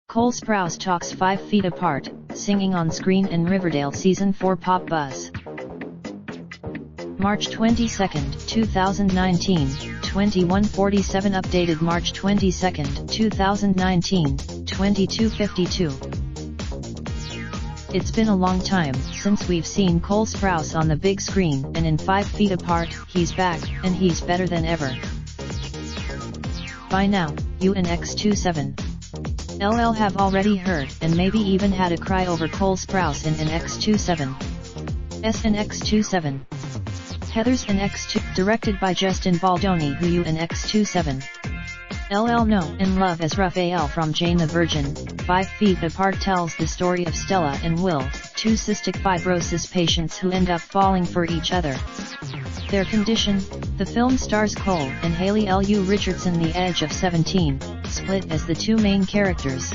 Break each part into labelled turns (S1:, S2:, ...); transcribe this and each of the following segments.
S1: Cole Sprouse talks 5 feet apart, singing on screen in Riverdale Season 4 Pop Buzz. March 22, 2019, 21:47 updated March 22, 2019, 22:52. It's been a long time since we've seen Cole Sprouse on the big screen, and in 5 feet apart, he's back, and he's better than ever. By now, you and X27 LL have already heard and maybe even had a cry over Cole Sprouse in X27 S and X27 Heathers and X2, directed by Justin Baldoni, who you and X27 LL know and love as Raphael from Jane the Virgin. 5 Feet Apart tells the story of Stella and Will, 2 cystic fibrosis patients who end up falling for each other. Their condition. The film stars Cole and Haley Lu Richardson, the age of 17, split as the 2 main characters.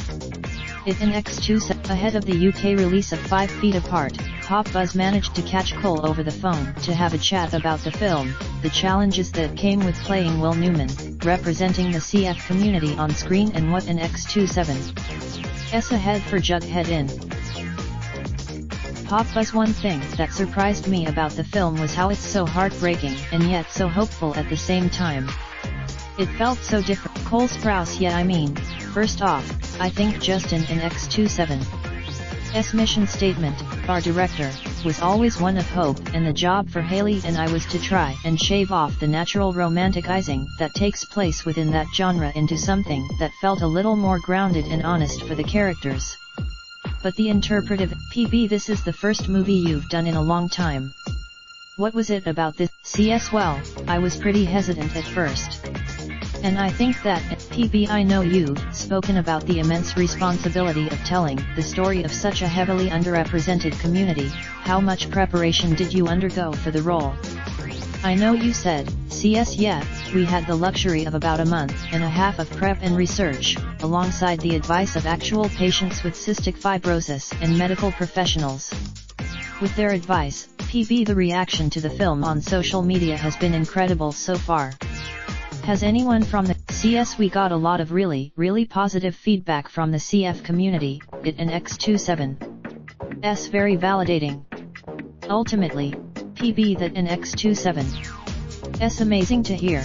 S1: It and X27 ahead of the UK release of 5 Feet Apart. Pop Buzz managed to catch Cole over the phone to have a chat about the film, the challenges that came with playing Will Newman, representing the CF community on screen, and what an X27's ahead for Jughead in Pop Buzz. One thing that surprised me about the film was how it's so heartbreaking and yet so hopeful at the same time. It felt so different. Cole Sprouse, yeah, I mean, first off, I think Justin in X27's mission statement, our director, was always one of hope, and the job for Haley and I was to try and shave off the natural romanticizing that takes place within that genre into something that felt a little more grounded and honest for the characters. But the interpretive, PB, this is the first movie you've done in a long time. What was it about this? CS, well, I was pretty hesitant at first. And I think that, PB, I know you've spoken about the immense responsibility of telling the story of such a heavily underrepresented community. How much preparation did you undergo for the role? I know you said, CS, yeah, we had the luxury of about a month and a half of prep and research, alongside the advice of actual patients with cystic fibrosis and medical professionals. With their advice, PB, the reaction to the film on social media has been incredible so far. Has anyone from the CS? We got a lot of really positive feedback from the CF community, it and X27's very validating. Ultimately, PB, that and X27's amazing to hear.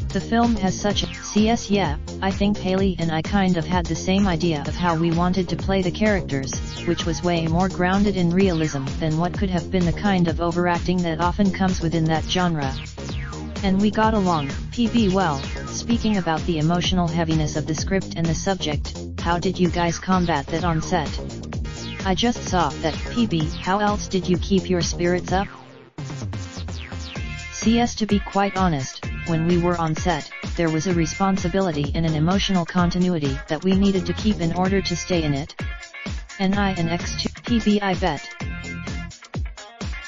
S1: The film has such a CS, yeah, I think Haley and I kind of had the same idea of how we wanted to play the characters, which was way more grounded in realism than what could have been the kind of overacting that often comes within that genre. And we got along, PB. Well, speaking about the emotional heaviness of the script and the subject, how did you guys combat that on set? I just saw that, PB. How else did you keep your spirits up? CS, to be quite honest, when we were on set, there was a responsibility and an emotional continuity that we needed to keep in order to stay in it. And I and X2, PB, I bet.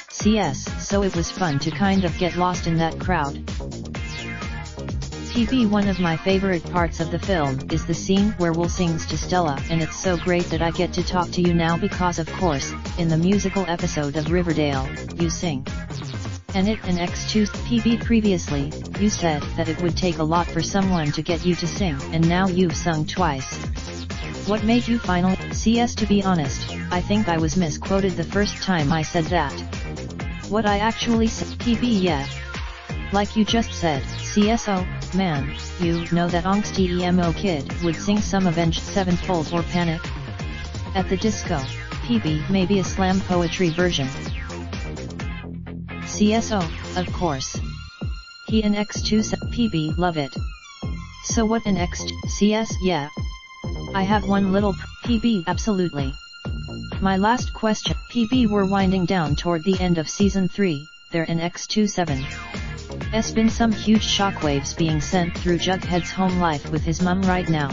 S1: CS, so it was fun to kind of get lost in that crowd. PB, one of my favorite parts of the film is the scene where Will sings to Stella, and it's so great that I get to talk to you now because, of course, in the musical episode of Riverdale, you sing. And it and X2 PB, previously, you said that it would take a lot for someone to get you to sing, and now you've sung twice. What made you finally? CS, to be honest, I think I was misquoted the first time I said that. What I actually said, PB, yeah. Like you just said, CSO, man, you know that angsty emo kid would sing some Avenged Sevenfold or Panic at the Disco, PB, maybe a slam poetry version. CSO, of course. He and X2 PB, love it. So what an X CS, yeah. I have one little PB, absolutely. My last question, PB, we're winding down toward the end of season 3, there in X27's been some huge shockwaves being sent through Jughead's home life with his mum right now.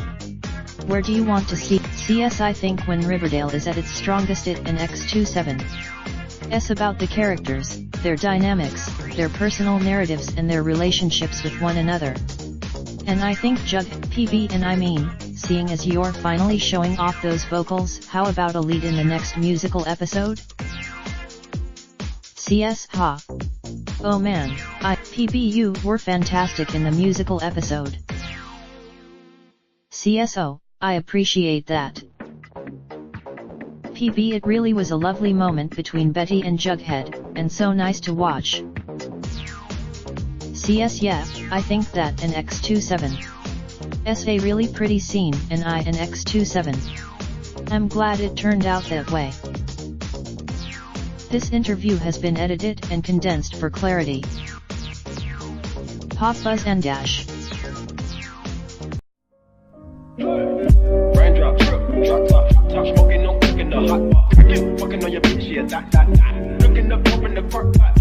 S1: Where do you want to see CS? I think when Riverdale is at its strongest, it and X27's about the characters, their dynamics, their personal narratives and their relationships with one another. And I think Jughead, PB, and I mean, seeing as you're finally showing off those vocals, how about a lead in the next musical episode? CS ha. Oh man, PBU were fantastic in the musical episode. CSO, I appreciate that. PB it really was a lovely moment between Betty and Jughead, and so nice to watch. CS yeah, I think that an X27. SA really pretty scene and I an X27. I'm glad it turned out that way. This interview has been edited and condensed for clarity. Pop Buzz and Dash.
S2: Raindrop, drop top smoking, no cooking the hot pot. Fucking on your bitch, yeah, that. Looking up, open the park pot.